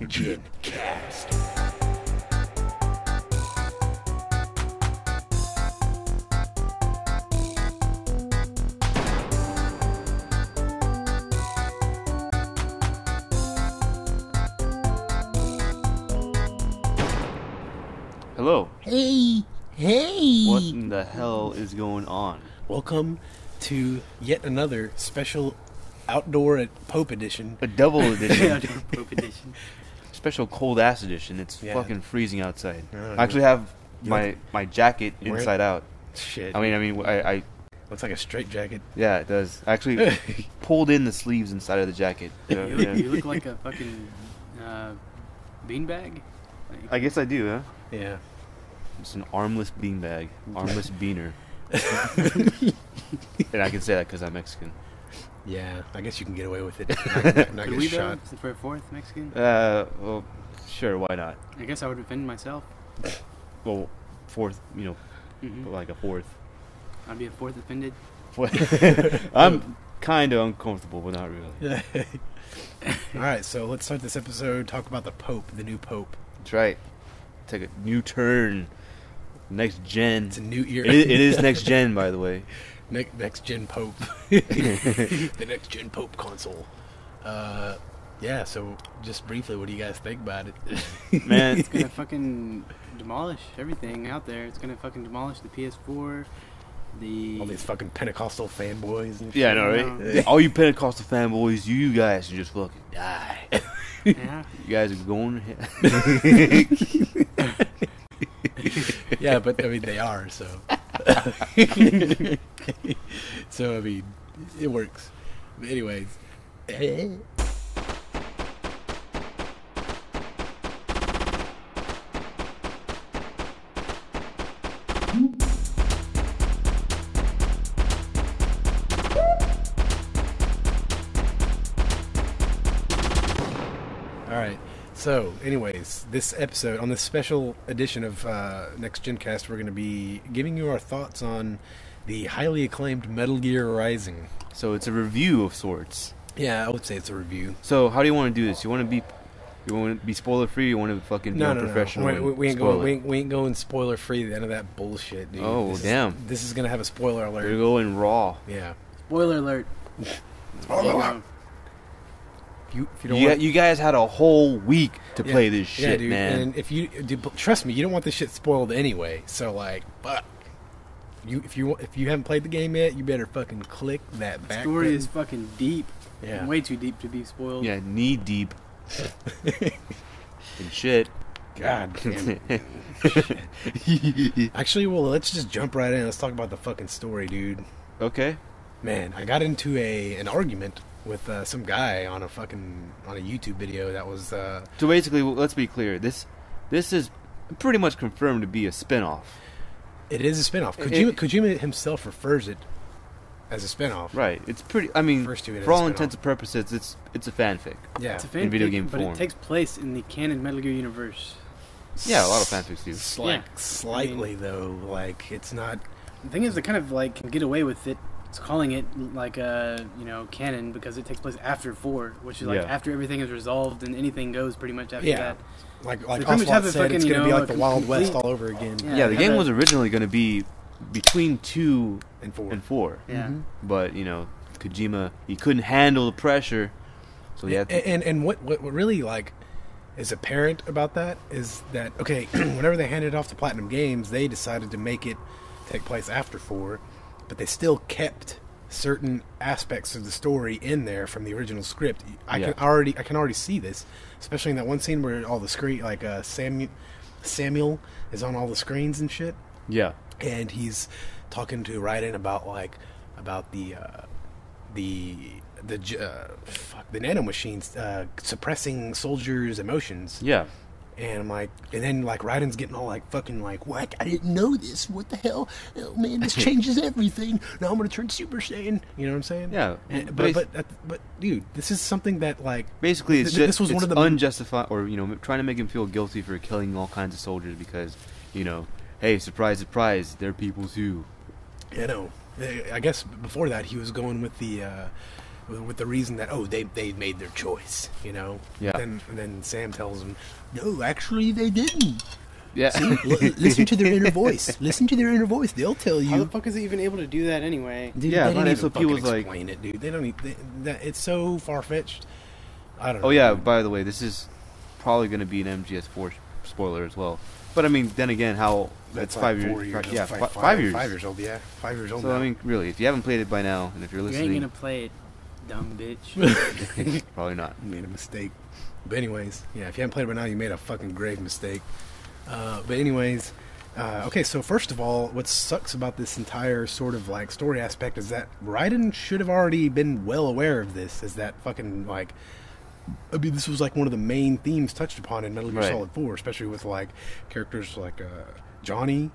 Gen Cast. Hello. Hey. What in the hell is going on? Welcome to yet another special outdoor at Pope edition. A double edition. Pope edition. Special cold ass edition. It's Yeah. fucking freezing outside. Yeah, I actually have you my jacket Wear it? inside out. Shit. I mean, I looks like a straight jacket. yeah, it does. I actually pulled in the sleeves inside of the jacket. So, You look, yeah. you look like a fucking beanbag. Like, I guess I do, huh? Yeah. It's an armless beanbag, armless beaner, and I can say that because I'm Mexican. Yeah. I guess you can get away with it. Not could get we shot. though? For a fourth Mexican? Well, sure, why not? I guess I would defend myself. Well, fourth, Hmm like a fourth. I'd be a fourth offended. I'm kind of uncomfortable, but not really. All right. So let's start this episode. Talk about the Pope, the new Pope. That's right. Take a new turn. Next gen. It's a new era. It is next gen, by the way. Next gen Pope. The next gen Pope console. Yeah, so just briefly, what do you guys think about it? Man, It's gonna fucking demolish everything out there. It's gonna fucking demolish the PS4. All these fucking Pentecostal fanboys and shit. yeah, I know, right? All you Pentecostal fanboys, you guys should just fucking die. Yeah. You guys are going to hell. Yeah, but I mean, they are, so. So, I mean, it works. But anyways. Alright, so anyways, this episode, on this special edition of Next Gen Cast, we're going to be giving you our thoughts on the highly acclaimed Metal Gear Rising. So it's a review of sorts. Yeah, I would say it's a review. So how do you want to do this? You want to be spoiler free? Or you want to fucking be unprofessional? We ain't and spoil going. it? We ain't going spoiler free. The end of that bullshit, dude. Oh, damn. This is gonna have a spoiler We're alert. going raw. Yeah. Spoiler alert. If you don't You, want, you guys had a whole week to yeah, play this yeah, shit, dude. man. And if you trust me, you don't want this shit spoiled anyway. So like, fuck. If you haven't played the game yet, you better fucking click that back. Story button. is fucking deep. Yeah. Way too deep to be spoiled. Yeah, knee deep. And shit. God damn it. Actually, well, let's just jump right in. Let's talk about the fucking story, dude. Okay. Man, I got into an argument with some guy on a YouTube video that was So basically, let's be clear. This is pretty much confirmed to be a spin-off. it is a spinoff. Kojima himself refers it as a spinoff. Right. It's pretty. I mean, First two, it is for all a intents spin-off. and purposes, it's a fanfic. Yeah. It's a In video fanfic, game but form. it takes place in the canon Metal Gear universe. Yeah, a lot of fanfics do. Slightly though, like it's not. The thing is, they kind of like can get away with it. It's calling it like canon because it takes place after 4, which is like Yeah. after everything is resolved and anything goes pretty much after Yeah. that. Like They pretty much Oswald have a said, it's fucking, going to be you know, like the a Wild West complete- all over again. Yeah. Yeah, the have game that- was originally going to be between 2 And 4. and 4. Yeah. Mhm. But, Kojima, he couldn't handle the pressure. So he had to, And what really like is apparent about that is that okay, whenever they handed it off to Platinum Games, they decided to make it take place after 4, but they still kept certain aspects of the story in there from the original script. I Yeah. can already see this, especially in that one scene where all the screen like Samuel is on all the screens and shit, yeah. and he's talking to Raiden about the nanomachines suppressing soldiers' emotions. Yeah. And I'm like, and then like Raiden's getting all like fucking like, what? I didn't know this. What the hell? Oh man, this changes everything. Now I'm gonna turn Super Saiyan. You know what I'm saying? Yeah. And, but dude, this is something that like Basically, it's This just was one it's of the- unjustified, or trying to make him feel guilty for killing all kinds of soldiers because, hey, surprise, surprise, they're people too. I guess before that he was going with with the reason that they made their choice, you know. Yeah. And then Sam tells him, no, actually they didn't. Yeah. See, listen to their inner voice. Listen to their inner voice. They'll tell you. How the fuck is he even able to do that anyway? Dude, Yeah, they but didn't SOP even fucking was like- explain it, dude. They don't. It's so far fetched. I don't know. Oh yeah. By the way, this is probably going to be an MGS4 spoiler as well. But I mean, then again, how that's like 5 years. 4 years. Yeah, That's 5 years. 5 years old. Yeah, 5 years old. So now. I mean, really, if you haven't played it by now, and if you're You ain't listening, gonna play it, dumb bitch. probably not. You made a mistake. But anyways, yeah, if you haven't played it by now, you made a fucking grave mistake. But anyways, okay, so first of all, what sucks about this entire sort of like story aspect is that Raiden should have already been well aware of this, is that fucking like, I mean, this was like one of the main themes touched upon in Metal Gear Right. Solid 4, especially with like characters like Johnny.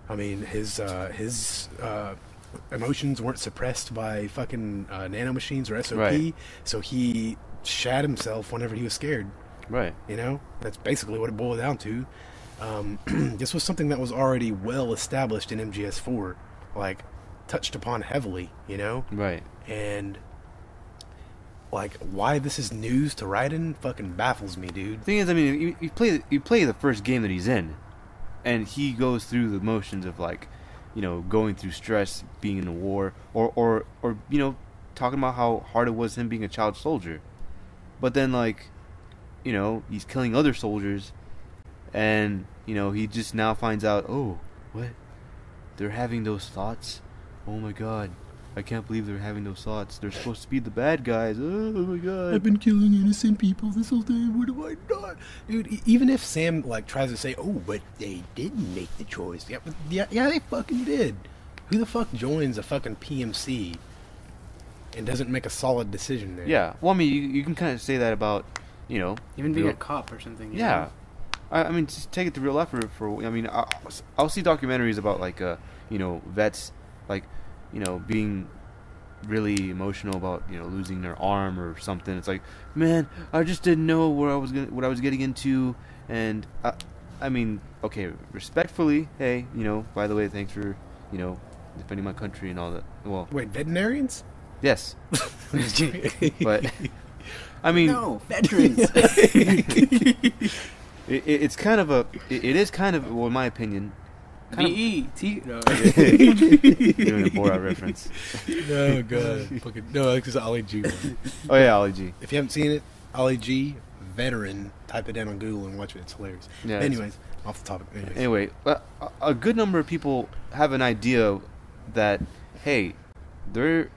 I mean, his emotions weren't suppressed by fucking nanomachines or SOP, Right. so he shat himself whenever he was scared. Right. You know, that's basically what it boiled down to. This was something that was already well established in MGS4, like touched upon heavily. You know, Right. and like why this is news to Raiden fucking baffles me, dude. Thing is, I mean, you play the first game that he's in, and he goes through the motions of like, you know, going through stress, being in a war, or you know, talking about how hard it was him being a child soldier. But then like, you know, he's killing other soldiers, and you know, he just now finds out, oh, what? They're having those thoughts? Oh my god. I can't believe they're having those thoughts. They're supposed to be the bad guys. Oh my god. I've been killing innocent people this whole time. What have I done, dude? Even if Sam like tries to say, "Oh, but they didn't make the choice," yeah, they fucking did. Who the fuck joins a fucking PMC and doesn't make a solid decision there? Yeah. Well, I mean, you can kind of say that about, you know, Even being real- a cop or something. you Yeah. know? I mean, just take it to real life for I mean, I'll see documentaries about like you know, vets like, you know, being really emotional about, you know, losing their arm or something. It's like, man, I just didn't know what I was getting into, and I mean, okay, respectfully, hey, you know, by the way, thanks for, you know, defending my country and all that. Well, Wait, veterinarians? yes, but I mean, No, veterans. it's kind of it is kind of, well, in my opinion, kind of B-E-T. No. doing a Borat reference. No, god, fucking no, because Ali G one. Oh yeah, Ali G. If you haven't seen it, Ali G veteran. Type it in on Google and watch it. It's hilarious. Yeah, Anyways, off the topic. Anyways. Anyway, a good number of people have an idea that, hey, you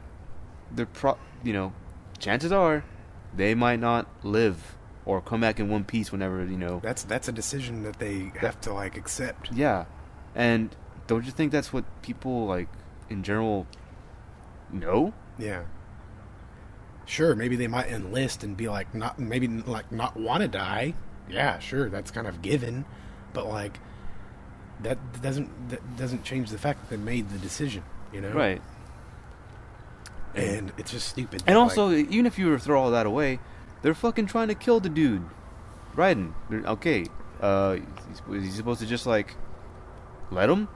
know, chances are they might not live or come back in one piece whenever, you know. That's a decision that they have to like accept. Yeah, and don't you think that's what people like in general know? Yeah. Sure, maybe they might enlist and be like not want to die. Yeah, sure, that's kind of given, but like that doesn't change the fact that they made the decision, you know? Right. And it's just stupid. And that, also, even if you were to throw all that away, they're fucking trying to kill the dude. Raiden. Okay. Is he supposed to just like let him?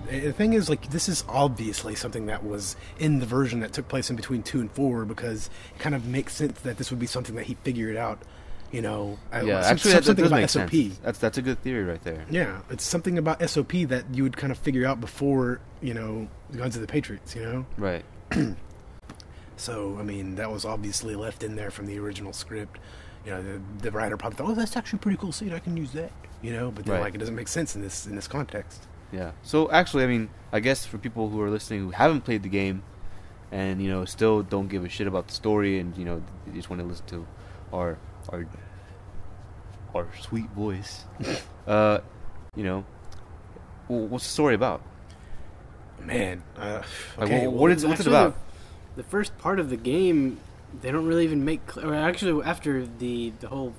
The thing is, like, this is obviously something that was in the version that took place in between 2 and 4, because it kind of makes sense that this would be something that he figured out, you know. Yeah, actually, that something does about make SOP. sense. That's a good theory right there. Yeah, it's something about SOP that you would kind of figure out before, you know, Guns of the Patriots, you know? Right. So, I mean, that was obviously left in there from the original script. You know, the writer probably thought, oh, that's actually a pretty cool scene, I can use that, you know? But then, Right. like, it doesn't make sense in this context. Yeah. So actually, I mean, I guess for people who are listening who haven't played the game, and you know, still don't give a shit about the story, and you know, they just want to listen to our sweet voice, you know, what's the story about? Man, Like, okay, what's it Actually, about? The first part of the game, they don't really even make. Or actually, after the whole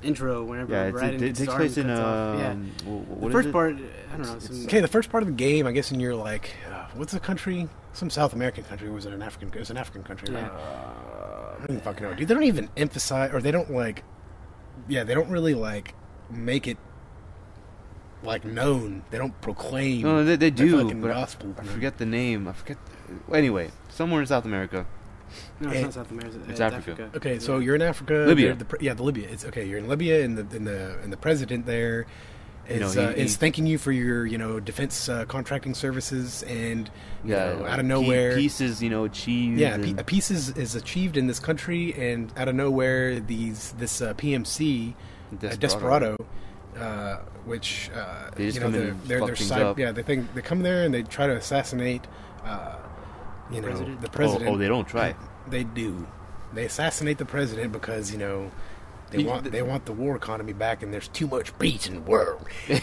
intro, whenever Yeah, Raiden it gets takes his arm place in cuts off, yeah. what The is first it? part, I don't know. okay, the first part of the game, I guess, and you're like, what's the country? Some South American country, or was it an African? It was an African country, right? Yeah. I don't even fucking know, dude. They don't even emphasize, or they don't like they don't really like make it like known. They don't proclaim. No, they the do, fucking but gospel. I forget the name. Anyway, somewhere in South America. No, it's And- not South America. It's Africa. Okay, so you're in Africa. Libya. The Libya. It's okay. You're in Libya, and the president there is is thanking you for your defense contracting services, and out of nowhere, peace is achieved. yeah, and- a peace is achieved in this country, and out of nowhere, this PMC Desperado, which They just come in and they're fuck things side, up. yeah, they come there and they try to assassinate, President? the president. Oh, they don't try. They do. They assassinate the president because they want the war economy back, and there's too much peace in the world. And,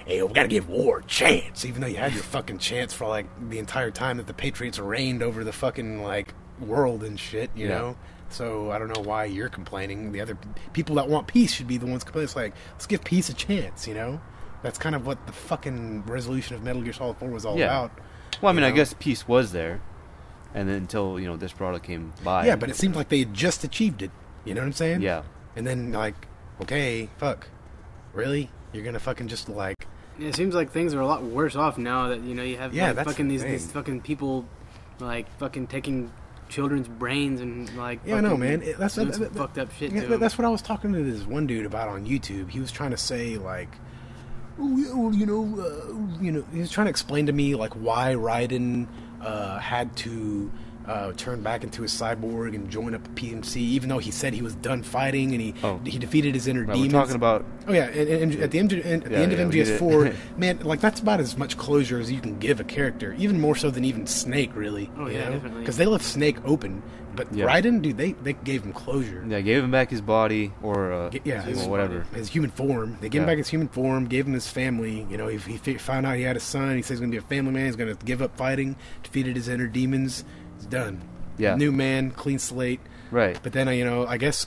hey, we gotta give war a chance, even though you had your fucking chance for like the entire time that the Patriots reigned over the fucking like world and shit. You Yeah. know. So I don't know why you're complaining. The other people that want peace should be the ones complaining. It's like, let's give peace a chance. That's kind of what the fucking resolution of Metal Gear Solid 4 was all Yeah. about. Well, I mean, I know? guess peace was there, and then until Desperado came by. Yeah, but it seemed like they had just achieved it. You know what I'm saying? Yeah. And then, like, okay, fuck. Really? You're gonna fucking just, like... Yeah, it seems like things are a lot worse off now that you have Yeah, like, that's fucking the these thing. fucking people like fucking taking children's brains and like Yeah, I know, fucking man. That's doing some fucked up shit yeah, to 'em. that's what I was talking to this one dude about on YouTube. He was trying to say, like... Oh, yeah, well, he was trying to explain to me, like, why Raiden had to... turn back into a cyborg and join up a PMC, even though he said he was done fighting and he defeated his inner Right, demons. we're talking about. Oh yeah, and at the end of we did. MGS4, man, like that's about as much closure as you can give a character, even more so than even Snake, really. Oh, yeah, definitely. Because they left Snake open, but Yeah. Raiden, dude, they gave him closure. Yeah, gave him back his body or His whatever. his human form. They gave him Yeah. back his human form, gave him his family. He found out he had a son. He says he's gonna be a family man. He's gonna give up fighting. Defeated his inner demons. He's done. Yeah. New man, clean slate. Right. But then I guess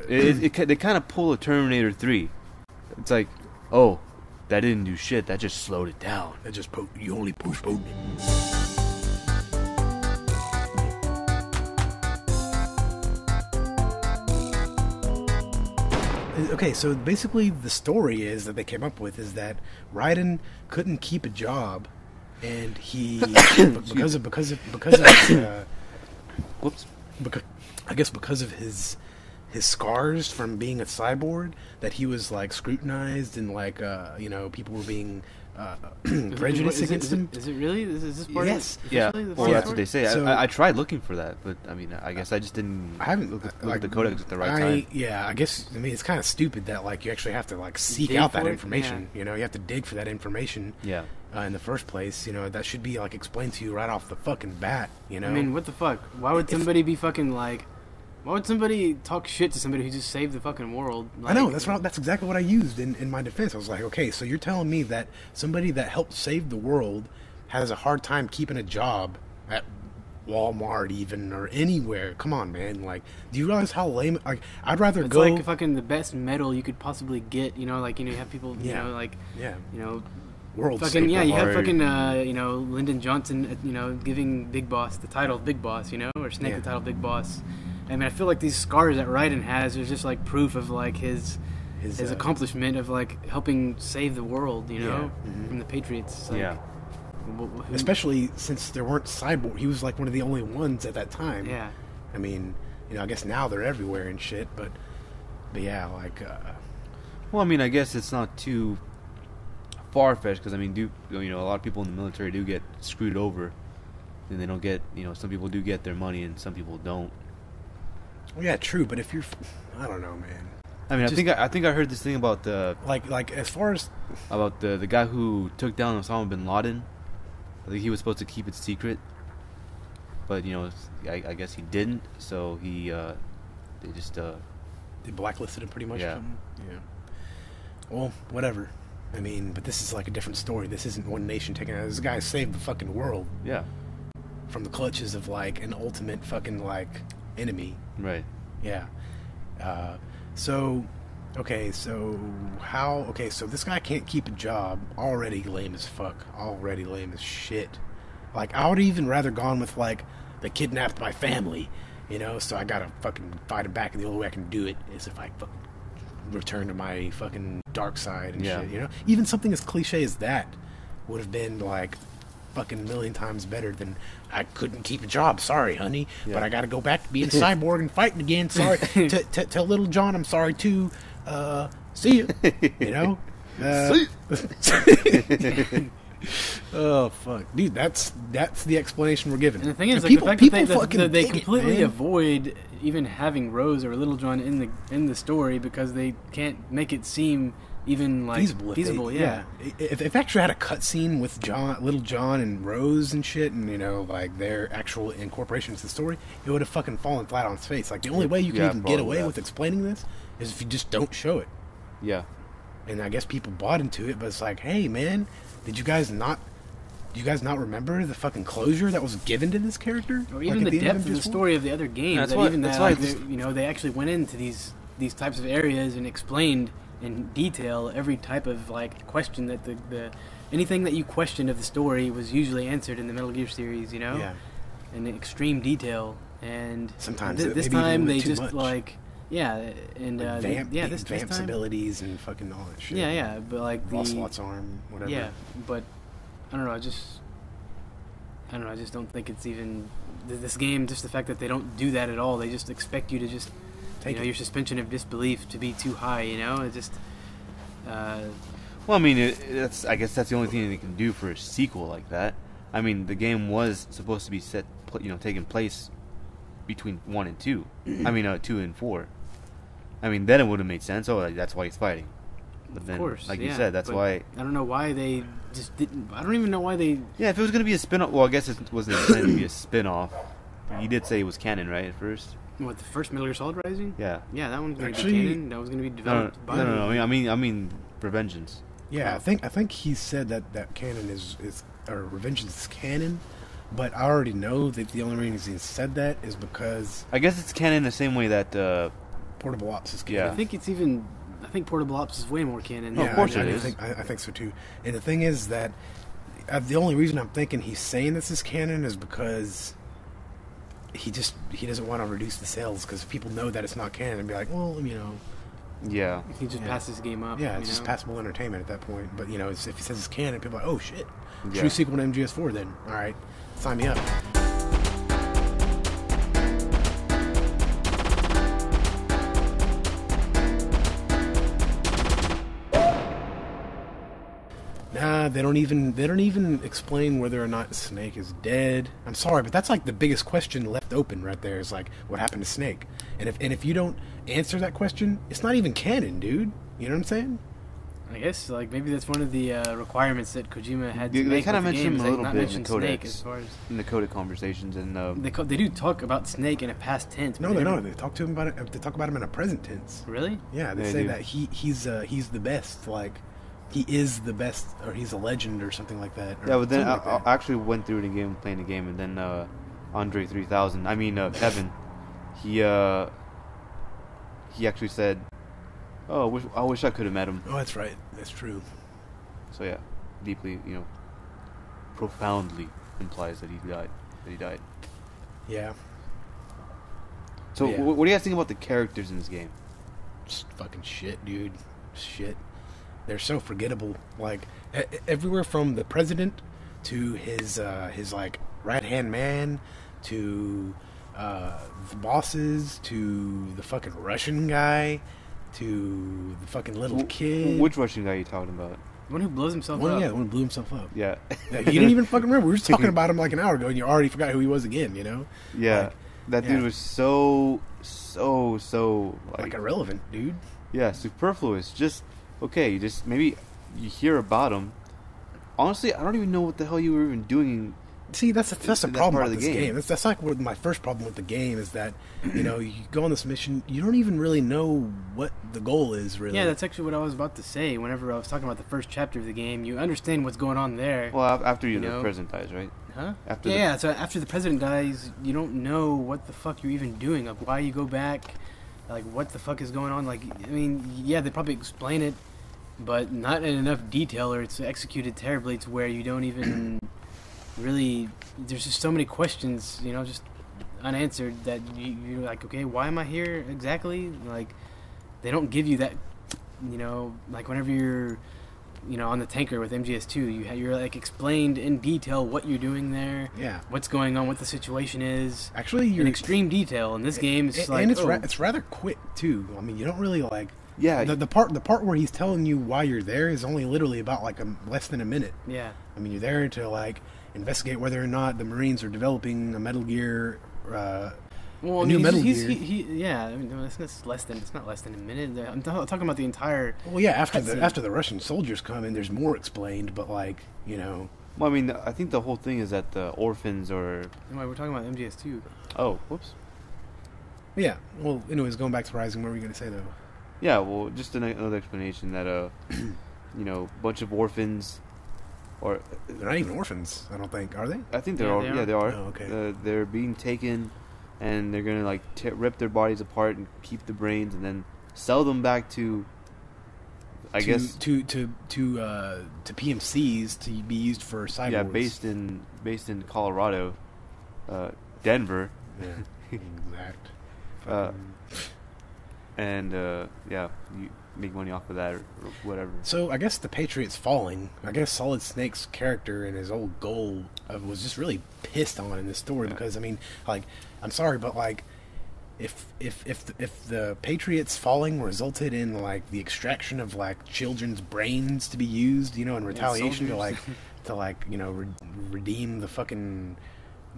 They kind of pull a Terminator 3. It's like, oh, that didn't do shit. That just slowed it down. that just you only postponed it. Okay, so basically the story is that they came up with is that Raiden couldn't keep a job, and he because of his, Whoops. because of his scars from being a cyborg, that he was like scrutinized and like people were being prejudiced against him. Is it really? Is this part Yes. of it? Yeah, Officially? well, The that's part? what they say. So- I tried looking for that, but I mean, I guess I just didn't I haven't look at the codex at the right time. Yeah, I guess. I mean, it's kind of stupid that like you actually have to like seek Dig out that for it? information. You have to dig for that information. Yeah. In the first place, that should be like explained to you right off the fucking bat. I mean, what the fuck? Why would somebody be fucking like? Why would somebody talk shit to somebody who just saved the fucking world? I know that's exactly what I used in my defense. I was like, okay, so you're telling me that somebody that helped save the world has a hard time keeping a job at Walmart even or anywhere? Come on, man! Like, do you realize how lame? Like, I'd rather It's go. like fucking the best medal you could possibly get. You have people. Yeah. You know, world fucking state yeah. You have hard. fucking Lyndon Johnson. Giving Big Boss the title of Big Boss. Or Snake Yeah. the title of Big Boss. I mean, I feel like these scars that Raiden has is just like proof of like his accomplishment of like helping save the world. Mhm. From the Patriots. It's like, Yeah. Especially since there weren't cyborg. He was like one of the only ones at that time. Yeah. I mean, I guess now they're everywhere and shit, but yeah, like, Well, I mean, I guess it's not too far-fetched because I mean, a lot of people in the military do get screwed over, and they don't get. Some people do get their money, and some people don't. well, yeah, true. But if you're, I don't know, man. I mean, Just- I think I heard this thing about the Like as far as guy who took down Osama bin Laden. I think he was supposed to keep it secret, but I guess he didn't. So they just they blacklisted him pretty much. Yeah. Or something? Yeah. Well, whatever. I mean, but this is like a different story. This isn't one nation taking out. This guy saved the fucking world yeah, from the clutches of like an ultimate fucking like enemy. right. Yeah. So this guy can't keep a job. Already lame as fuck. Already lame as shit. Like, I would even rather gone with, like, they kidnapped my family, so I gotta fucking fight him back, and the only way I can do it is if I fucking return to my fucking dark side and Yeah. shit. You know, even something as cliche as that would have been like fucking a million times better than I couldn't keep a job. Sorry, honey, Yeah. but I got to go back to being a cyborg and fighting again. Sorry, tell Little John I'm sorry too. See you. You know. Oh fuck, dude! That's the explanation we're given. And the thing is, like, people, the fact people that they, fucking that they dig it, completely man. avoid even having Rose or Little John in the story because they can't make it seem even like feasible. feasible. Yeah. If they actually had a cutscene with Little John and Rose and shit, and you know, like their actual incorporation into the story, it would have fucking fallen flat on its face. Like the only way you can Yeah, even get probably away that. with explaining this is if you just don't show it. Yeah. And I guess people bought into it, but it's like, hey man, do you guys not remember the fucking closure that was given to this character? Or even Like, the at end depth of the MGS4? story of the other games. That's That why- even that's that, why like, it's- they, you know, they actually went into these types of areas and explained in detail every type of like question that the anything that you questioned of the story was usually answered in the Metal Gear series. You know, Yeah. in extreme detail. And Sometimes this maybe even a time little they too just much. like and Like this Vamps time. abilities and fucking all that shit. Yeah, but like the Ocelot's arm, whatever. yeah, but I don't know. I just don't think it's even this game. Just the fact that they don't do that at all. They just expect you to just Take you know it. your suspension of disbelief to be too high. You know, it just Well, I mean, I guess that's the only thing they can do for a sequel like that. I mean, the game was supposed to be taking place between 1 and 2. I mean, 2 and 4. I mean, then it would have made sense. Oh, like, that's why he's fighting. But then, of course, like yeah, you said, that's but why. I don't know why they just didn't. I don't even know why they. Yeah, if it was going to be a spin-off, well, I guess it wasn't intended to be a spin-off. You did say it was canon, right, at first? What, the first Metal Gear Solid Rising? Yeah. Yeah, that one's going to be Actually- canon. That was going to be No, developed by. no. I mean, Revengeance. Yeah, I think he said that canon is or Revengeance is canon, but I already know that the only reason he said that is because I guess it's canon the same way that. Portable Ops is Yeah. canon. I think it's even. I think Portable Ops is way more canon. Oh, of course I it is. I think so too. And the thing is that the only reason I'm thinking he's saying this is canon is because he doesn't want to reduce the sales because people know that it's not canon and be like, well, you know, Yeah. He just Yeah. passes the game up. yeah, you it's just know? passable entertainment at that point. But you know, if he says it's canon, people are like, oh shit, Yeah. true sequel to MGS4. Then all right, sign me up. Nah, they don't even explain whether or not Snake is dead. I'm sorry, but that's like the biggest question left open right there is like what happened to Snake. And if you don't answer that question, it's not even canon, dude. You know what I'm saying? I guess like maybe that's one of the requirements that Kojima had to They make kinda with the mentioned games, a like, little not bit in mention the Snake Codex. as far as In the Coda conversations and they do talk about Snake in a past tense. No, but they don't- don't. They talk to him about it. They talk about him in a present tense. Really? Yeah, they They say do. that he's the best. Like he is the best, or he's a legend, or something like that. or yeah, but then something like that. I actually went through the game, playing the game, and then Andre 3000. I mean Evan. He actually said, "Oh, I wish I could have met him." Oh, that's right. That's true. So yeah, deeply, profoundly implies that he died. Yeah, So Yeah. what do you guys think about the characters in this game? just fucking shit, dude. Shit. They're so forgettable. Like everywhere from the president to his like right hand man to the bosses to the fucking Russian guy to the fucking little kid. Which Russian guy are you talking about? The one who blows himself one? up. Yeah, the one who blew himself up. Yeah. Yeah, you didn't even fucking remember. We were just talking about him like an hour ago, and you already forgot who he was again. You know, Yeah. Like, That yeah. dude was so like irrelevant, dude. yeah, superfluous. Just okay, just maybe you hear about him. Honestly, I don't even know what the hell you were even doing. See, that's the that problem part about of the this game. game. That's like what my first problem with the game is that you go on this mission, you don't even really know what the goal is. Really, Yeah, that's actually what I was about to say. Whenever I was talking about the first chapter of the game, you understand what's going on there. Well, after You the know? president dies, right? Huh? After Yeah, so after the president dies, you don't know what the fuck you're even doing. Like, why you go back? Like, what the fuck is going on? Like, I mean, yeah, they probably explain it, but not in enough detail, or it's executed terribly to where you don't even really. There's just so many questions, just unanswered that you're like, okay, why am I here exactly? Like, they don't give you that you know, like whenever you're, you know, on the tanker with MGS2, you're like explained in detail what you're doing there, Yeah. what's going on, what the situation is, Actually, in you're extreme detail. In this game, it's just like, and it's oh, it's rather quick too. I mean, you don't really like. Yeah. The part where he's telling you why you're there is only literally about like less than a minute. yeah. I mean, you're there to like investigate whether or not the Marines are developing a Metal Gear. Well, A new Metal he's, Gear. yeah. I mean, it's less than. It's not less than a minute. I'm talking about the entire. Well, yeah. Cutscene. After the Russian soldiers come in, there's more explained. But like, you know, Well, I mean, I think the whole thing is that the orphans are. Anyway, we're talking about MGS2. Oh, whoops. yeah. Well, anyways, going back to Rising, what were you gonna say though? Yeah, well, just another explanation that you know, bunch of orphans, or They're not even orphans. I don't think, are they? I think Yeah, they're all, they are. yeah, they are. Oh, okay. They're being taken, and they're gonna like rip their bodies apart and keep the brains, and then sell them back to. I guess to PMCs to be used for cyborgs. yeah, based in Colorado, Denver, Yeah, exact. Uh, and yeah, you make money off of that or whatever. So I guess the Patriots falling. I guess Solid Snake's character and his old goal was just really pissed on in this story Yeah. because I mean, like, I'm sorry, but like, if the Patriots falling resulted in like the extraction of like children's brains to be used, you know, in retaliation to soldiers. like you know redeem the fucking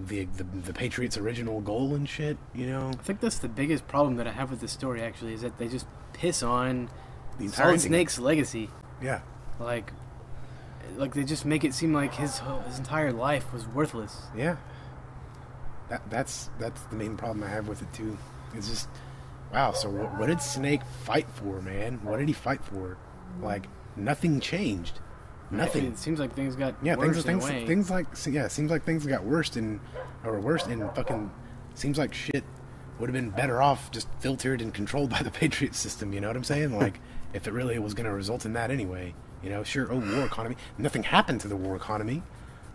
the Patriots' original goal and shit, you know. I think that's the biggest problem that I have with this story. Actually, is that they just piss on The entire Solid thing. Snake's legacy. Yeah. Like they just make it seem like his entire life was worthless. Yeah. That's the main problem I have with it too. It's just, wow. So what did Snake fight for, man? What did he fight for? Like nothing changed. Nothing. It seems like things got Yeah, worse things in a way. things like yeah. It seems like things got worse and fucking seems like shit would have been better off just filtered and controlled by the Patriot system. You know what I'm saying? Like if it really was going to result in that anyway. You know, sure. Oh, war economy. Nothing happened to the war economy.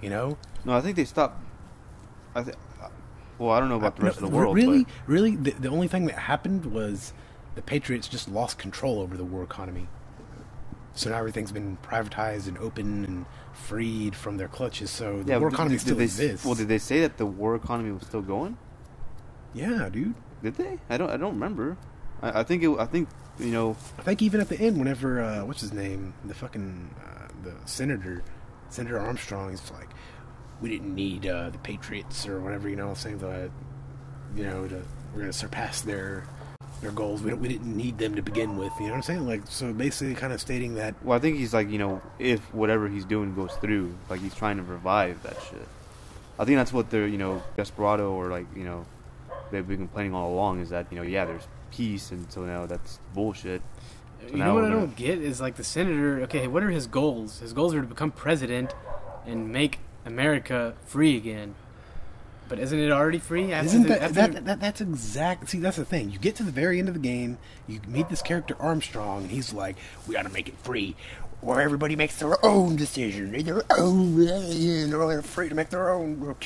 You know. No, I think they stopped. Well, I don't know about the rest of the world. Really, but really, the only thing that happened was the Patriots just lost control over the war economy. So now everything's been privatized and open and freed from their clutches. So the war but economy did still they, exists. Well, did they say that the war economy was still going? Yeah, dude. Did they? I don't remember. I think you know. I think even at the end, whenever what's his name, the fucking the Senator Armstrong, is like, we didn't need the Patriots or whatever, you know, saying that, you know, we're gonna surpass their goals. We didn't need them to begin with. You know what I'm saying? Like, so basically, kind of stating that. Well, I think he's like, you know, if whatever he's doing goes through, like he's trying to revive that shit. I think that's what they're, you know, Desperado or like, you know, they've been complaining all along is that, you know, yeah, there's peace, and so now that's bullshit. So You now know what we're I gonna- don't get is like the senator. Okay, what are his goals? His goals are to become president and make America free again. But isn't it already free? Isn't that's exact? See, that's the thing. You get to the very end of the game, you meet this character Armstrong, and he's like, "We got to make it free, where everybody makes their own decision, their own, and they're free to make their own, or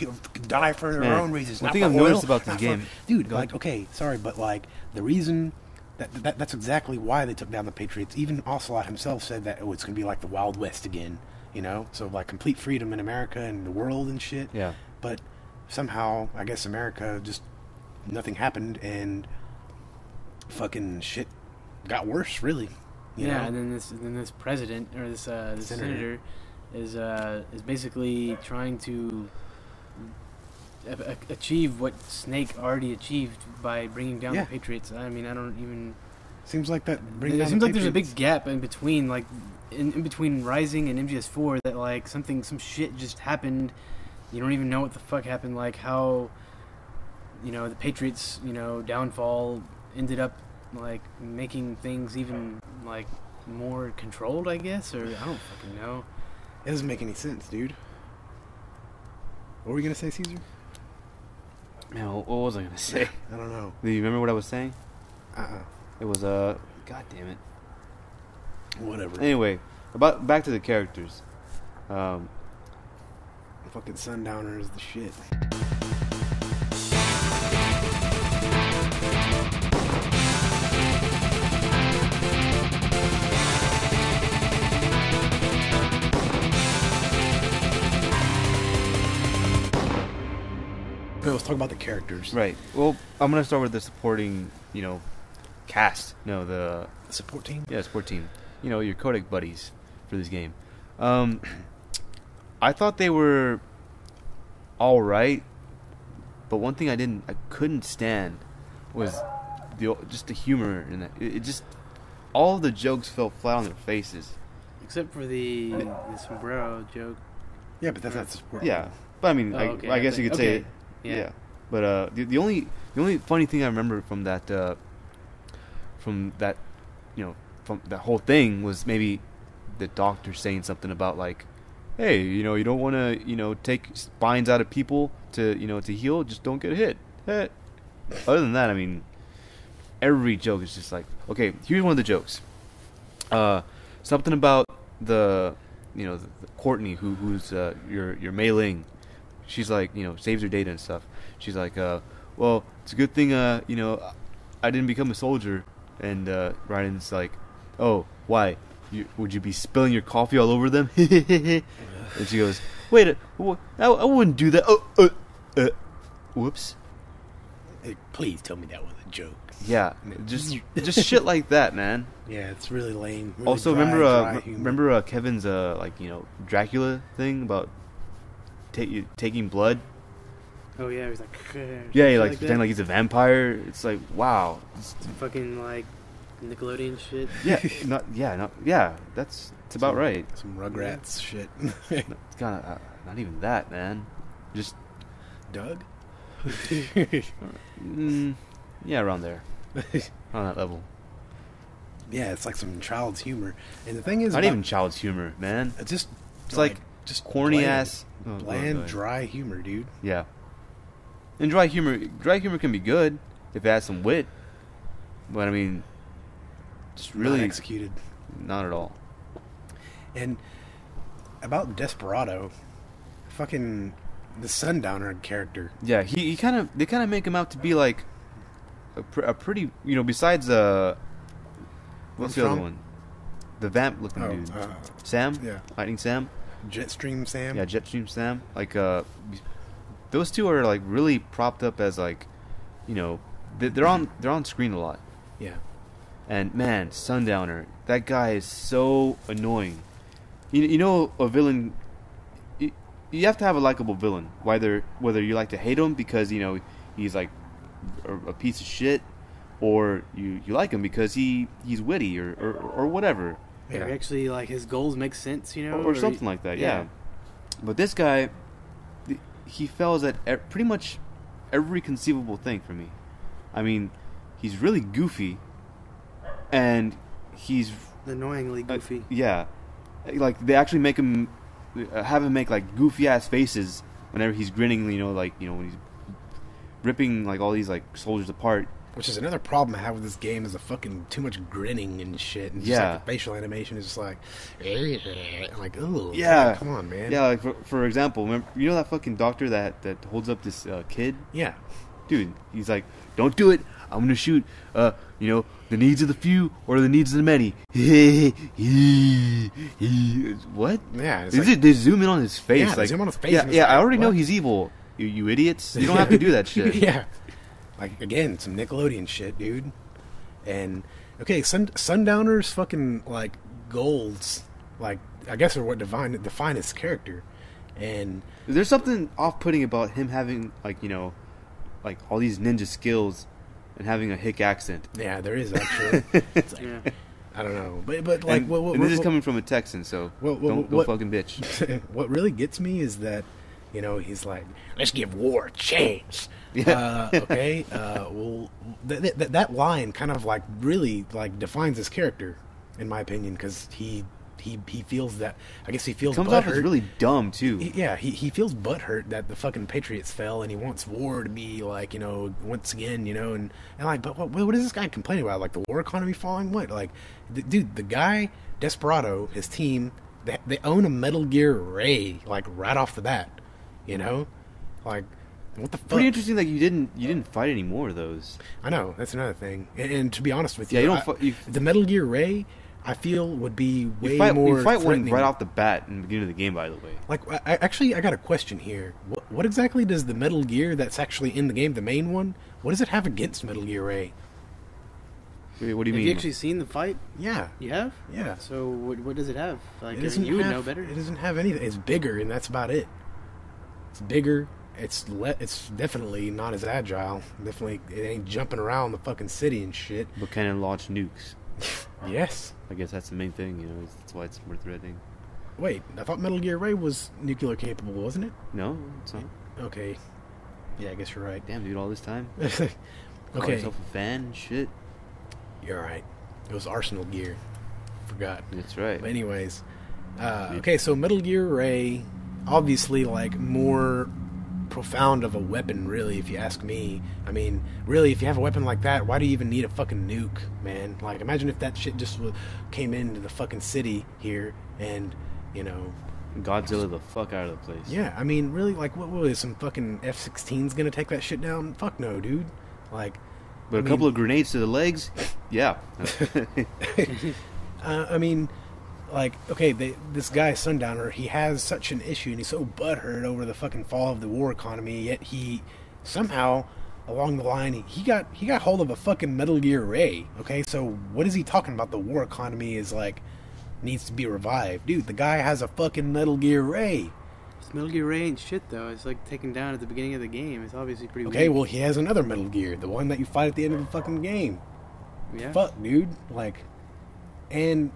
die for their Man, own reasons." one not thing for I've oil, noticed about this not game- dude, Go like, ahead. okay, sorry, but like the reason. That's exactly why they took down the Patriots. Even Ocelot himself said that it's going to be like the Wild West again, you know? So like complete freedom in America and the world and shit. Yeah. But somehow, I guess America just nothing happened and fucking shit got worse. Really, you yeah, know? and then this president or this Senator. senator is basically trying to achieve what Snake already achieved by bringing down Yeah. the Patriots. I mean, I don't even. Seems like that. It seems like there's a big gap in between, like in between Rising and MGS4, that like some shit just happened. You don't even know what the fuck happened. Like how, you know, the Patriots, you know, downfall ended up like making things even like more controlled, I guess, or I don't fucking know. It doesn't make any sense, dude. What were you gonna say, Caesar? Man, what was I gonna say? I don't know. Do you remember what I was saying? Uh-uh. It was God damn it. Whatever. Anyway, back to the characters. Fucking Sundowner is the shit. talk about the characters. Right. Well, I'm gonna start with the supporting, cast. No, the Support team. support team. Your codec buddies for this game. I thought they were all right, but one thing I couldn't stand was just the humor in that. It just all of the jokes fell flat on their faces. Except for the sombrero joke. Yeah, but that's not support. Yeah, but I mean, Okay, I guess you could say, okay. yeah. But the only funny thing I remember from that from that whole thing was maybe the doctor saying something about like, hey, you don't want to take spines out of people to to heal, just don't get hit. Other than that, I mean, every joke is just like, okay, here's one of the jokes. Something about the Courtney who's your Mei Ling. She's like, saves her data and stuff. She's like, well, it's a good thing I didn't become a soldier. And Ryan's like, oh, why? Would you be spilling your coffee all over them? And she goes, wait, I wouldn't do that. Whoops. Hey, please tell me that was a joke. Yeah, just shit like that, man. Yeah, it's really lame. Really Also, dry humor. remember Kevin's Dracula thing about taking blood. Oh yeah, he was like. Yeah, he shit like pretend that. like he's a vampire. It's like, wow. Some fucking like Nickelodeon shit. Yeah, that's about right. Some Rugrats shit. It's kind of not even that, man. Just Doug? yeah, around there, on that level. Yeah, it's like some child's humor. And the thing is, Not even child's humor, man. it's just It's like just corny bland, ass, bland, dry humor, dude. Yeah. And dry humor can be good if it has some wit, but I mean, just really Not executed. not at all. And about Desperado, fucking the Sundowner character. Yeah, they kind of make him out to be like a pretty, besides what's the other Armstrong? one? The vamp looking dude. Sam? yeah. Lightning Sam? Jetstream Sam. Yeah, Jetstream Sam. Like those two are like really propped up as like, they're on screen a lot. Yeah. And man, Sundowner, that guy is so annoying. A villain. You have to have a likable villain, whether you like to hate him because he's like a piece of shit, or you like him because he's witty or whatever. Yeah. Actually, like his goals make sense, or something like that. Yeah. But this guy, he fails at pretty much every conceivable thing for me. I mean, he's really goofy, and he's Annoyingly goofy. yeah, like they actually make him have him make like goofy ass faces whenever he's grinning. When he's ripping like all these like soldiers apart. Which is another problem I have with this game is the fucking too much grinning and shit. And just Yeah. like the facial animation is just like, I'm like, oh, Yeah. come on, man. Yeah, like for example, remember, that fucking doctor that holds up this kid? Yeah. Dude, he's like, don't do it. I'm gonna shoot. The needs of the few or the needs of the many. What? Yeah. It's like, They zoom in on his face. Yeah, they like, zoom on his face Yeah, and it's yeah. like, I already know what? he's evil. You idiots. You don't have to do that shit. yeah. Like, again, some Nickelodeon shit, dude. And, okay, Sundowner's fucking, like, goals, like, I guess are what define his character. And There's something off-putting about him having like like all these ninja skills and having a hick accent. yeah, there is actually. It's like, Yeah. I don't know, but like, And this is coming from a Texan, so don't fucking bitch. what really gets me is that, he's like, let's give war a chance. Yeah. Okay. Well, that line kind of like really like defines his character, in my opinion, because he feels that. I guess he feels Comes off as butthurt. really dumb too. He feels butthurt that the fucking Patriots fell, and he wants war to be like, once again, and like, but what is this guy complaining about? Like the war economy falling? What? Like, dude, the guy Desperado, his team, they own a Metal Gear Ray, like right off the bat, like. What the fuck? Pretty interesting that you didn't fight any more of those. I know, that's another thing. And to be honest with you, Yeah, you don't. the Metal Gear Ray, I feel would be way You more fight one threatening. right off the bat in the beginning of the game, by the way. Like, I got a question here. What exactly does the Metal Gear that's actually in the game, the main one, what does it have against Metal Gear Ray? Wait, what do you Have mean? you actually seen the fight? Yeah. You have? Yeah. So what does it have? Like, It doesn't you would have, know better. It doesn't have anything. It's bigger, and that's about it. It's bigger. It's definitely not as agile. Definitely, it ain't jumping around the fucking city and shit. But can it launch nukes? Yes. I guess that's the main thing, you know. That's why it's more threatening. Wait, I thought Metal Gear Ray was nuclear capable, wasn't it? No, it's not. Okay. Yeah, I guess you're right. Damn, dude, all this time. Call Okay, yourself a fan and shit. you're right. It was Arsenal Gear. Forgot. That's right. But anyways, okay, so Metal Gear Ray, obviously, like, more profound of a weapon, really, if you ask me. I mean, really, if you have a weapon like that, why do you even need a fucking nuke, man? Like, imagine if that shit just came into the fucking city here and, you know... Godzilla the fuck out of the place. Yeah, I mean, really, like, what was some fucking F-16s gonna take that shit down? Fuck no, dude. Like... But a couple of grenades to the legs? Yeah. I mean, like, okay, this guy Sundowner, he has such an issue, and he's so butthurt over the fucking fall of the war economy. Yet he somehow, along the line, he got hold of a fucking Metal Gear Ray. Okay, so what is he talking about? The war economy is like needs to be revived, dude. The guy has a fucking Metal Gear Ray. It's Metal Gear Ray and shit, though. It's like taken down at the beginning of the game. It's obviously pretty Okay, weak. well, he has another Metal Gear, the one that you fight at the end of the fucking game. Yeah. Fuck, dude. Like, and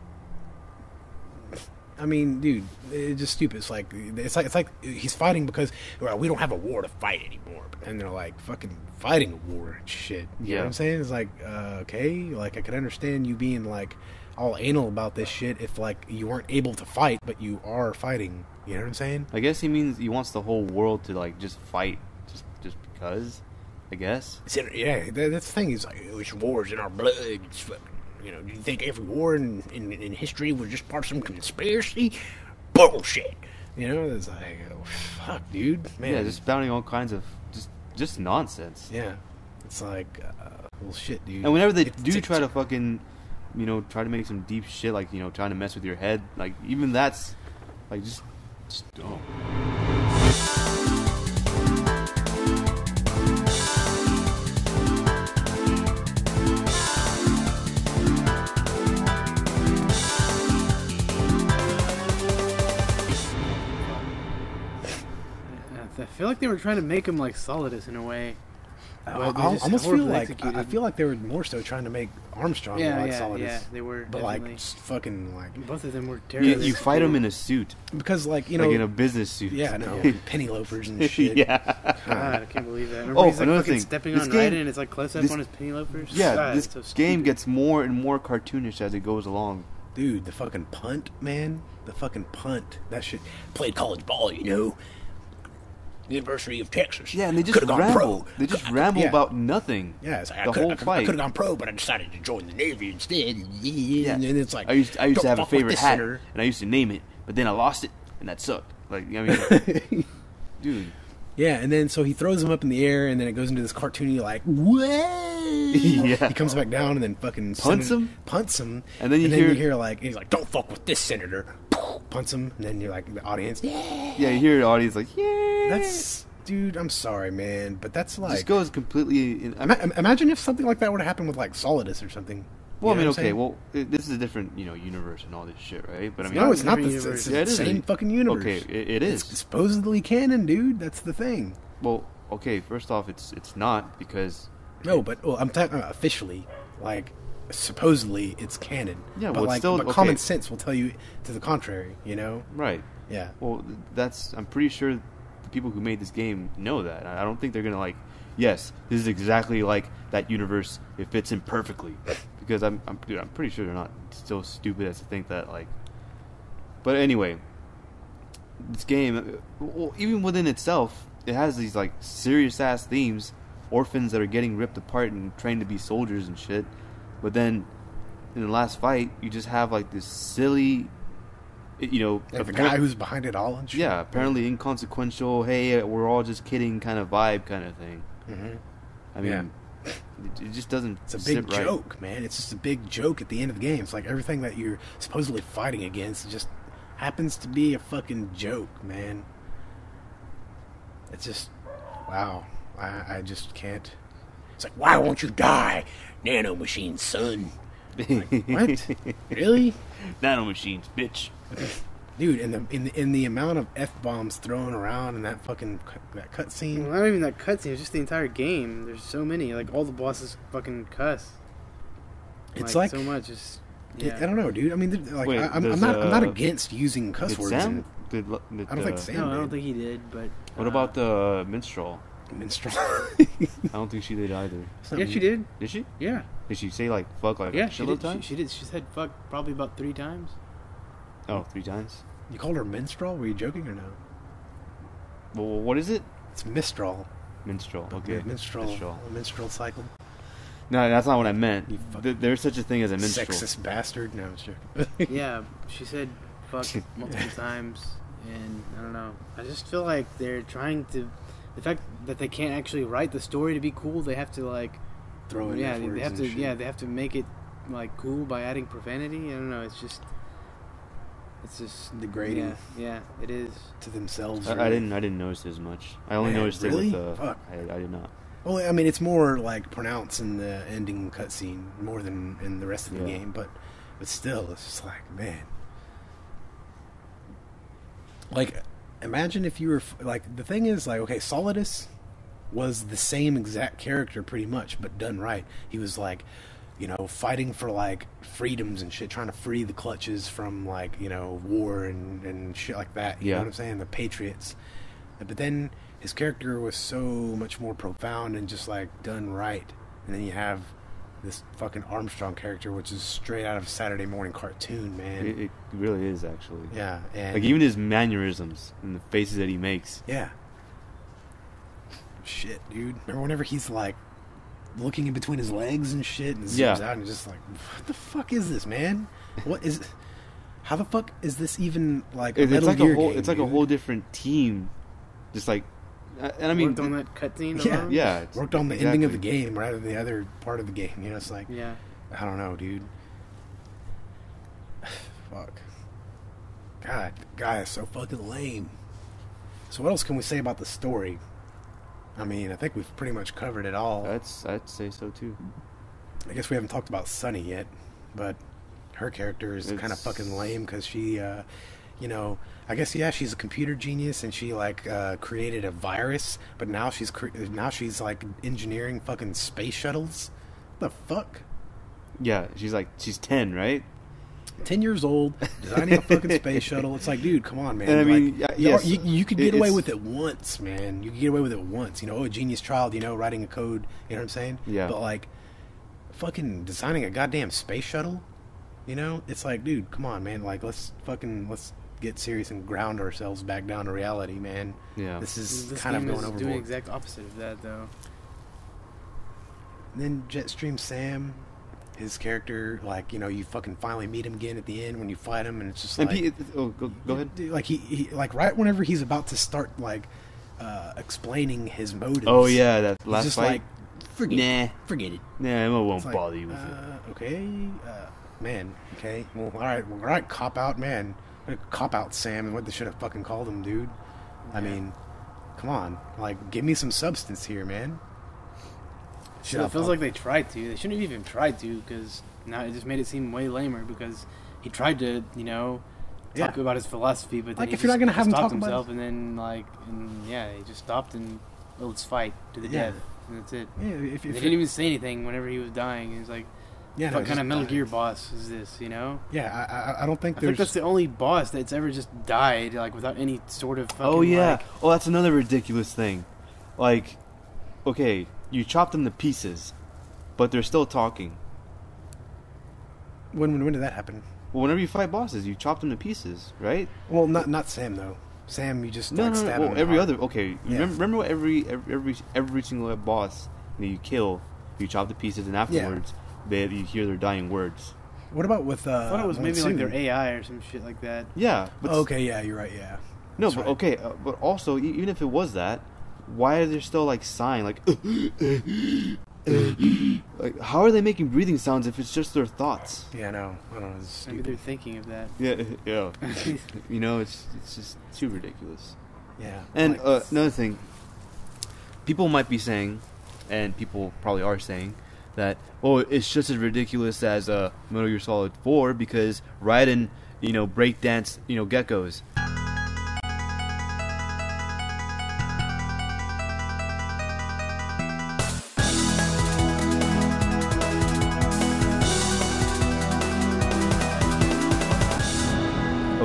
I mean, dude, it's just stupid. It's like he's fighting because, well, we don't have a war to fight anymore. But then they're like fucking fighting a war and shit. You know what I'm saying? It's like, okay, like I could understand you being like all anal about this shit if like you weren't able to fight, but you are fighting. You know what I'm saying? I guess he means he wants the whole world to like just fight, just because. I guess. Yeah, that's the thing. He's like, it's wars in our blood. It's fucking, you know, do you think every war in history was just part of some conspiracy? Bullshit. You know, it's like, oh, fuck, dude. Man. Yeah, just spouting all kinds of just nonsense. Yeah. It's like, well, shit, dude. And whenever they It's- do it's- try to fucking, you know, try to make some deep shit, like, you know, trying to mess with your head, like, even that's, like, just dumb. I feel like they were trying to make him like Solidus in a way. I But they just almost feel horribly like executed. I feel like they were more so trying to make Armstrong like Solidus. Yeah, they were. But definitely. like, just fucking like, Both of them were You, terrible. you fight him in a suit, because like, you know, like in a business suit. yeah, no, penny loafers and shit. yeah. God, I can't believe that. Remember Oh, he's like another fucking thing. stepping This on game- Raiden and it's like close up this- on his penny loafers. Yeah, God, this it's so game stupid. gets more and more cartoonish as it goes along. Dude, the fucking punt, man. The fucking punt. That shit. Played college ball, you know. University of Texas. Yeah, and they just Could've gone ramble. pro. They just ramble yeah. about nothing. Yeah, it's like the whole I fight. could have gone pro, but I decided to join the Navy instead. Yeah. And it's like, I used to don't have a fuck with favorite this hat, center. and I used to name it, but then I lost it, and that sucked. Like, I mean, dude. Yeah, and then so he throws him up in the air, and then it goes into this cartoony like, whoa! Yeah. He comes back down and then fucking Punts him? punts him, And then you hear- like, he's like, "Don't fuck with this senator!" Punts him, and then you're like, the audience, Yeah, you hear the audience like, yeah. That's, dude. I'm sorry, man, but that's like, just goes completely. imagine if something like that would have happened with like Solidus or something. Well, You I know mean, what I'm okay, saying? well, this is a different, you know, universe and all this shit, right? But I mean, No, it's not. different It's universe. the Yeah, it is. same fucking universe. Okay, it is. It's supposedly canon, dude. That's the thing. Well, okay, first off, it's not because No, but I'm talking officially. Like, supposedly it's canon. Yeah, but well, it's like, still- but okay. common sense will tell you to the contrary. You know? right. Yeah. Well, I'm pretty sure the people who made this game know that. I don't think they're gonna like, yes, this is exactly like that universe. It fits in perfectly, because I'm pretty sure they're not still stupid as to think that like. But anyway, this game, well, even within itself, it has these like serious ass themes. Orphans that are getting ripped apart and trained to be soldiers and shit. But then, in the last fight, you just have like this silly, you know, Like the guy who's behind it all and shit. yeah, apparently inconsequential. Hey, we're all just kidding, kind of vibe, kind of thing. Mm-hmm. I mean, Yeah. It just doesn't. It's a sit big right. joke, man. It's just a big joke at the end of the game. It's like everything that you're supposedly fighting against just happens to be a fucking joke, man. It's just, wow. I just can't. It's like, why won't you die, Nano Machine, son? Like, what? Really? Nano machines, bitch. Dude, in the amount of F-bombs thrown around in that fucking that cutscene. Well, not even that cutscene. It's just the entire game. There's so many. Like all the bosses fucking cuss. It's like so much. Just I don't know, dude. I mean, like Wait, I'm does, not against using cuss Did words. Sam? I don't think Sam No, I did. don't think he did. But What about the minstrel? Minstrel. I don't think she did either. yeah, she did. Did she? Yeah, Did she say like fuck like yeah, a she shitload did. of times? She did. She said fuck probably about 3 times. Oh, 3 times. You called her Minstrel? Were you joking or no? Well, what is it? It's Mistral. Minstrel. Okay. Minstrel. Minstrel cycle. No, that's not what I meant. You fucking There's such a thing as a minstrel. Sexist bastard. No, I'm just joking. Yeah, she said fuck multiple times, and I don't know. I just feel like they're trying to. The fact that they can't actually write the story to be cool, they have to like. Throw in Yeah, F-words they have and to. shit. Yeah, they have to make it like cool by adding profanity. I don't know. It's just. Degrading. Yeah, it is. to themselves. I really. didn't notice it as much. I only Man, noticed really? it with Fuck. I did not. Well, I mean, it's more like pronounced in the ending cutscene more than in the rest of the Yeah. game, but still, it's just like, man. Like, imagine if you were like, the thing is, like, okay, Solidus was the same exact character pretty much, but done right. He was like, you know, fighting for like freedoms and shit, trying to free the clutches from like, you know, war and shit like that. You Yeah. know what I'm saying? The Patriots. But then his character was so much more profound and just like done right. And then you have this fucking Armstrong character, which is straight out of a Saturday morning cartoon, man. It really is actually. Yeah, and Like even his mannerisms and the faces that he makes. yeah. Shit, dude. Remember whenever he's like looking in between his legs and shit and zooms Yeah. out and just like, what the fuck is this, man? What is? How the fuck is this even like a It's Metal like Gear a whole. game, It's like a dude? whole different team. Just like, and I mean, Worked on that cutscene. Yeah, alone? yeah, it's- worked on the ending of the exactly. game rather than the other part of the game. You know, it's like Yeah. I don't know, dude. Fuck. God, guy is so fucking lame. So what else can we say about the story? I mean, I think we've pretty much covered it all. I'd say so too. I guess we haven't talked about Sunny yet, but her character is kind of It's- fucking lame because she, you know, I guess yeah, she's a computer genius and she like created a virus, but now she's like engineering fucking space shuttles. What the fuck? Yeah, she's 10, right? 10 years old, designing a fucking space shuttle. It's like, dude, come on, man. And I mean, like, yes, you could get away it's- with it once, man. You could get away with it once. You know, a genius child, you know, writing a code. You know what I'm saying? Yeah. But like, fucking designing a goddamn space shuttle. You know, it's like, dude, come on, man. Like, let's get serious and ground ourselves back down to reality, man. Yeah. This is This kind of game going is overboard. doing the exact opposite of that, though. And then Jetstream Sam, his character, like, you know, you fucking finally meet him again at the end when you fight him, and it's just And like, go ahead. Dude, like he like right whenever he's about to start like explaining his motives. Oh yeah, that he's last just fight. like forget Nah. it, forget it. Nah, I won't It's like, bother you with it. Okay, man. Okay, well, all right, cop out, man. Cop out, Sam, and what they should have fucking called him, dude. I mean, come on, like, give me some substance here, man. Shit, It feels like they tried to. They shouldn't have even tried to, because now it just made it seem way lamer. Because he tried to, you know, talk Yeah. about his philosophy, but then Like, he if you're not gonna have him stopped talk about himself, and then yeah, he just stopped and let's fight to the Yeah. death, and that's it. yeah, if They didn't even say anything whenever he was dying. He was like, yeah, no, "What kind just of Metal die. Gear boss is this?" You know. Yeah, I don't think I there's. think that's the only boss that's ever just died, like without any sort of fucking. Oh yeah. like- Oh, that's another ridiculous thing. Like, okay, you chop them to pieces, but they're still talking. when did that happen? Well, whenever you fight bosses, you chop them to pieces, right? Well, not Sam though. Sam, you just No, like, no, stab no. him Well, in the every heart. other. Okay, Yeah. remember what every single boss that you kill, you chop to pieces, and afterwards, you hear their dying words. What about with? I thought it was maybe like Monsoon? their AI or some shit like that. Yeah, but Okay, yeah, you're right. Yeah. no, That's but right. okay, but also even if it was that, why are there still like sighing, like Like, how are they making breathing sounds if it's just their thoughts? Yeah, I know. It's Maybe stupid. they're thinking of that. Yeah. You know, it's just too ridiculous. Yeah. And like, another thing, people might be saying, and people probably are saying, that it's just as ridiculous as Metal Gear Solid 4 because Raiden, breakdance, geckos.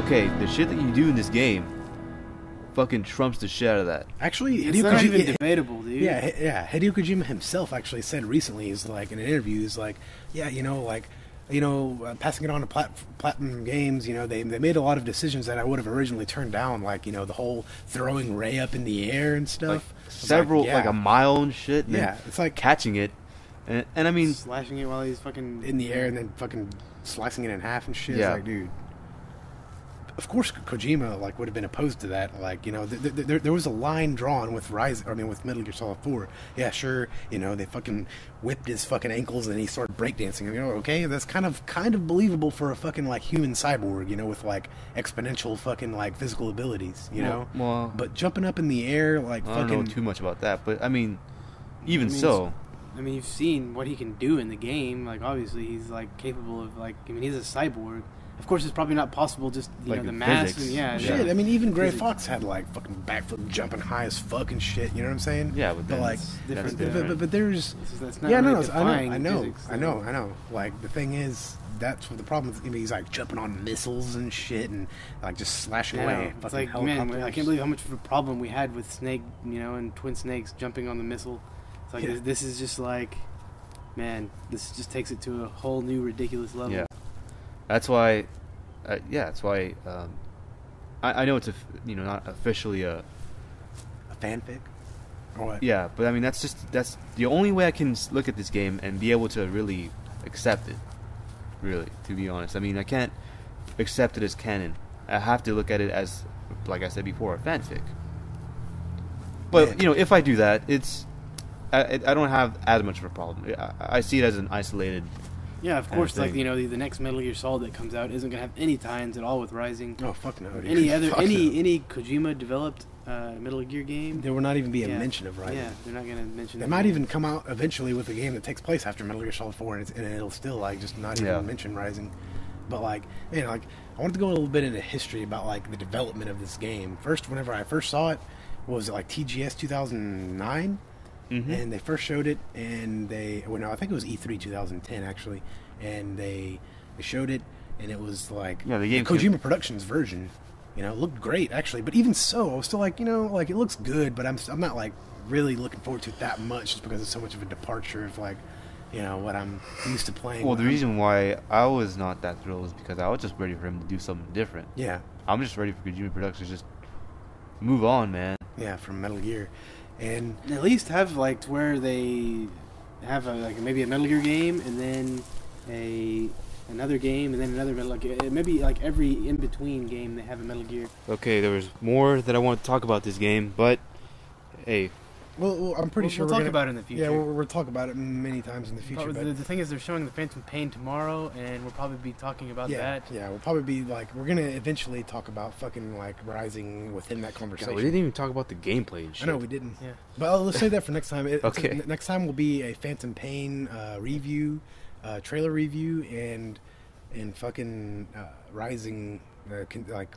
Okay, the shit that you do in this game fucking trumps the shit out of that. actually, It's Hideo not even Kojima, debatable, dude. yeah, Hideo Kojima himself actually said recently, he's like in an interview, he's like, yeah, passing it on to Platinum Games, they made a lot of decisions that I would have originally turned down, like, the whole throwing Ray up in the air and stuff. Like It's several, yeah. like a mile and shit. And Yeah, then it's like catching it, and I mean, Slashing it while he's fucking in the air and then fucking slicing it in half and shit. Yeah. It's like, dude. Of course, Kojima would have been opposed to that. Like, there was a line drawn with with Metal Gear Solid 4. Yeah, sure. They fucking whipped his fucking ankles and he started breakdancing. Okay, that's kind of believable for a fucking like human cyborg. With like exponential fucking like physical abilities. Well, but jumping up in the air like I fucking. don't know too much about that, but I mean, even I mean, so, I mean, you've seen what he can do in the game. Like, obviously, he's like capable of he's a cyborg. Of course, it's probably not possible. Just Like the in mass physics. and yeah. Shit, yeah. I mean, even Gray Physics. Fox had like fucking backflip jumping high as fuck and shit. You know what I'm saying? yeah, but then like, that's different, different. but there's That's not yeah, really no, defying I know, physics, I know. Like the thing is, that's what the problem is. He's like jumping on missiles and shit, and like just slashing Yeah, away. it's fucking like, man, helicopters. I can't believe how much of a problem we had with Snake, and Twin Snakes jumping on the missile. It's like Yeah. this is just like, man, this just takes it to a whole new ridiculous level. Yeah, that's why. That's why. I know it's not officially a. a fanfic, or what? Yeah, but I mean that's the only way I can look at this game and be able to really accept it. Really, to be honest, I mean I can't accept it as canon. I have to look at it as, like I said before, a fanfic. But Yeah. if I do that, I don't have as much of a problem. I see it as an isolated. Yeah, of Kind of course. Like thing. the next Metal Gear Solid that comes out isn't gonna have any tie-ins at all with Rising. Oh fuck no. Or Dude. any other Fuck no. any Kojima developed Metal Gear game. There will not even be a Yeah. mention of Rising. Yeah, they're not gonna mention. They it. might even come out eventually with a game that takes place after Metal Gear Solid 4, and it'll still like just not even Yeah. mention Rising. But like, I wanted to go a little bit into history about like the development of this game. Whenever I first saw it, was it like TGS 2009? Mm-hmm. And they first showed it, and I think it was E3 2010 actually, and they showed it, and it was like Yeah, the game Kojima Productions version. It looked great actually, but even so, I was still like, like it looks good, but I'm not like really looking forward to it that much, just because it's so much of a departure of like, what I'm used to playing. Well, the reason why I was not that thrilled is because I was just ready for him to do something different. yeah, I'm just ready for Kojima Productions to just move on, man. yeah, from Metal Gear, and at least have like to where they have maybe a Metal Gear game and then another game and then another Metal Gear. Maybe like every in between game they have a Metal Gear. Okay, there was more that I wanted to talk about this game, but hey, well I'm pretty sure we'll we're talk gonna, about it in the future. Yeah, we'll talk about it many times in the future. Probably, But the thing is, they're showing the Phantom Pain tomorrow, and we'll probably be talking about yeah, that. yeah, we'll probably be like, we're gonna eventually talk about fucking like Rising within that conversation. we didn't even talk about the gameplay and I shit. know we didn't. Yeah. But let's save that for next time. Okay. Next time will be a Phantom Pain review, trailer review, and fucking Rising,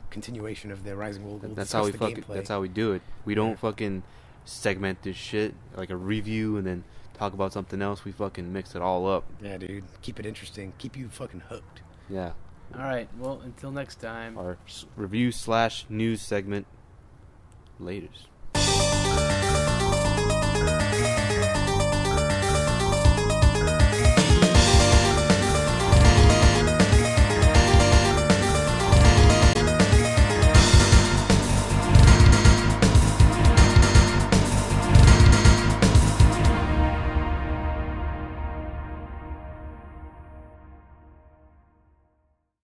continuation of the Rising. We'll That's discuss how we the fucking. gameplay. That's how we do it. We don't Yeah. fucking segment this shit like a review and then talk about something else. We fucking mix it all up. Yeah, dude. Keep it interesting. Keep you fucking hooked. Yeah. All right. Well, until next time. Our review / news segment. Laters.